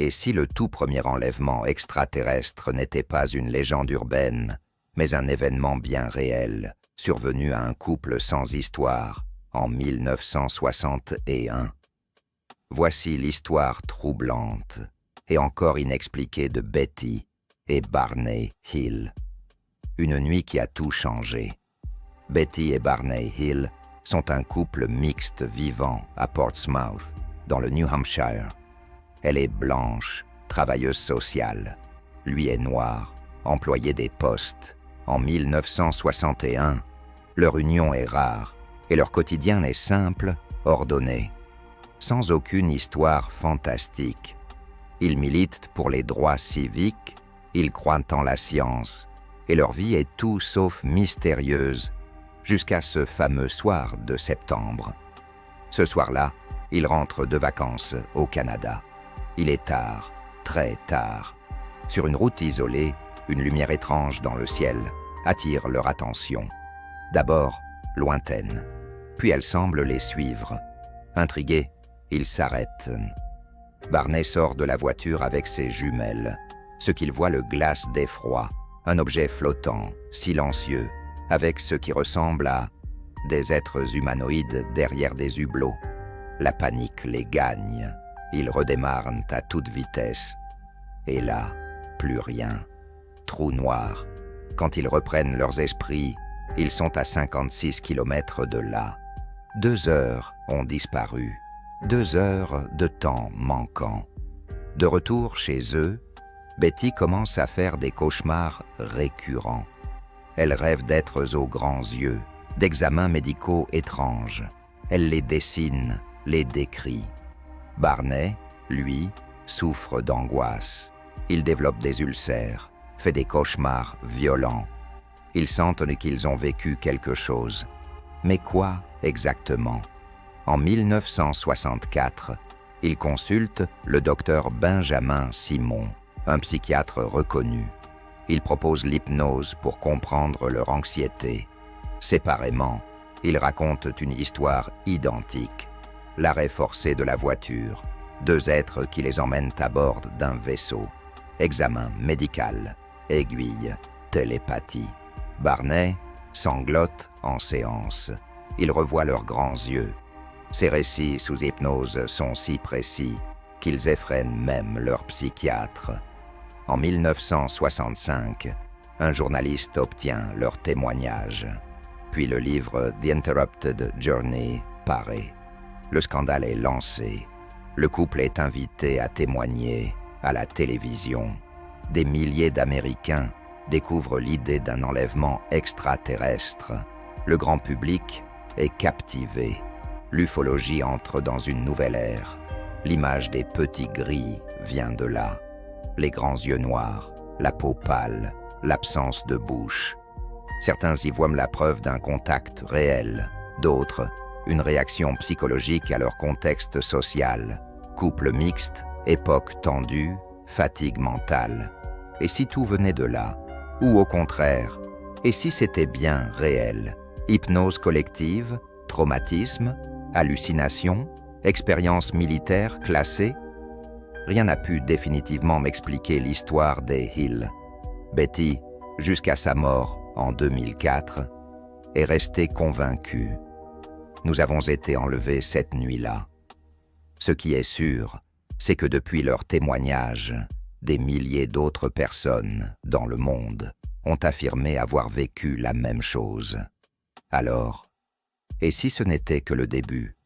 Et si le tout premier enlèvement extraterrestre n'était pas une légende urbaine, mais un événement bien réel, survenu à un couple sans histoire, en 1961. Voici l'histoire troublante et encore inexpliquée de Betty et Barney Hill. Une nuit qui a tout changé. Betty et Barney Hill sont un couple mixte vivant à Portsmouth, dans le New Hampshire. Elle est blanche, travailleuse sociale. Lui est noir, employé des postes. En 1961, leur union est rare et leur quotidien est simple, ordonné, sans aucune histoire fantastique. Ils militent pour les droits civiques, ils croient en la science, et leur vie est tout sauf mystérieuse, jusqu'à ce fameux soir de septembre. Ce soir-là, ils rentrent de vacances au Canada. Il est tard, très tard. Sur une route isolée, une lumière étrange dans le ciel attire leur attention. D'abord, lointaine, puis elle semble les suivre. Intrigués, ils s'arrêtent. Barney sort de la voiture avec ses jumelles. Ce qu'il voit le glace d'effroi, un objet flottant, silencieux, avec ce qui ressemble à des êtres humanoïdes derrière des hublots. La panique les gagne. Ils redémarrent à toute vitesse. Et là, plus rien. Trou noir. Quand ils reprennent leurs esprits, ils sont à 56 km de là. 2 heures ont disparu. 2 heures de temps manquant. De retour chez eux, Betty commence à faire des cauchemars récurrents. Elle rêve d'êtres aux grands yeux, d'examens médicaux étranges. Elle les dessine, les décrit. Barney, lui, souffre d'angoisse. Il développe des ulcères, fait des cauchemars violents. Ils sentent qu'ils ont vécu quelque chose. Mais quoi exactement? En 1964, il consulte le docteur Benjamin Simon, un psychiatre reconnu. Il propose l'hypnose pour comprendre leur anxiété. Séparément, ils racontent une histoire identique. L'arrêt forcé de la voiture, 2 êtres qui les emmènent à bord d'un vaisseau. Examen médical, aiguille, télépathie. Barney sanglote en séance. Il revoit leurs grands yeux. Ces récits sous hypnose sont si précis qu'ils effrènent même leur psychiatre. En 1965, un journaliste obtient leur témoignage. Puis le livre The Interrupted Journey paraît. Le scandale est lancé. Le couple est invité à témoigner à la télévision. Des milliers d'Américains découvrent l'idée d'un enlèvement extraterrestre. Le grand public est captivé. L'ufologie entre dans une nouvelle ère. L'image des petits gris vient de là. Les grands yeux noirs, la peau pâle, l'absence de bouche. Certains y voient la preuve d'un contact réel, d'autres, une réaction psychologique à leur contexte social. Couple mixte, époque tendue, fatigue mentale. Et si tout venait de là? Ou au contraire, et si c'était bien réel? Hypnose collective, traumatisme, hallucination, expérience militaire classée? Rien n'a pu définitivement m'expliquer l'histoire des Hill. Betty, jusqu'à sa mort en 2004, est restée convaincue. Nous avons été enlevés cette nuit-là. Ce qui est sûr, c'est que depuis leur témoignage, des milliers d'autres personnes dans le monde ont affirmé avoir vécu la même chose. Alors, et si ce n'était que le début?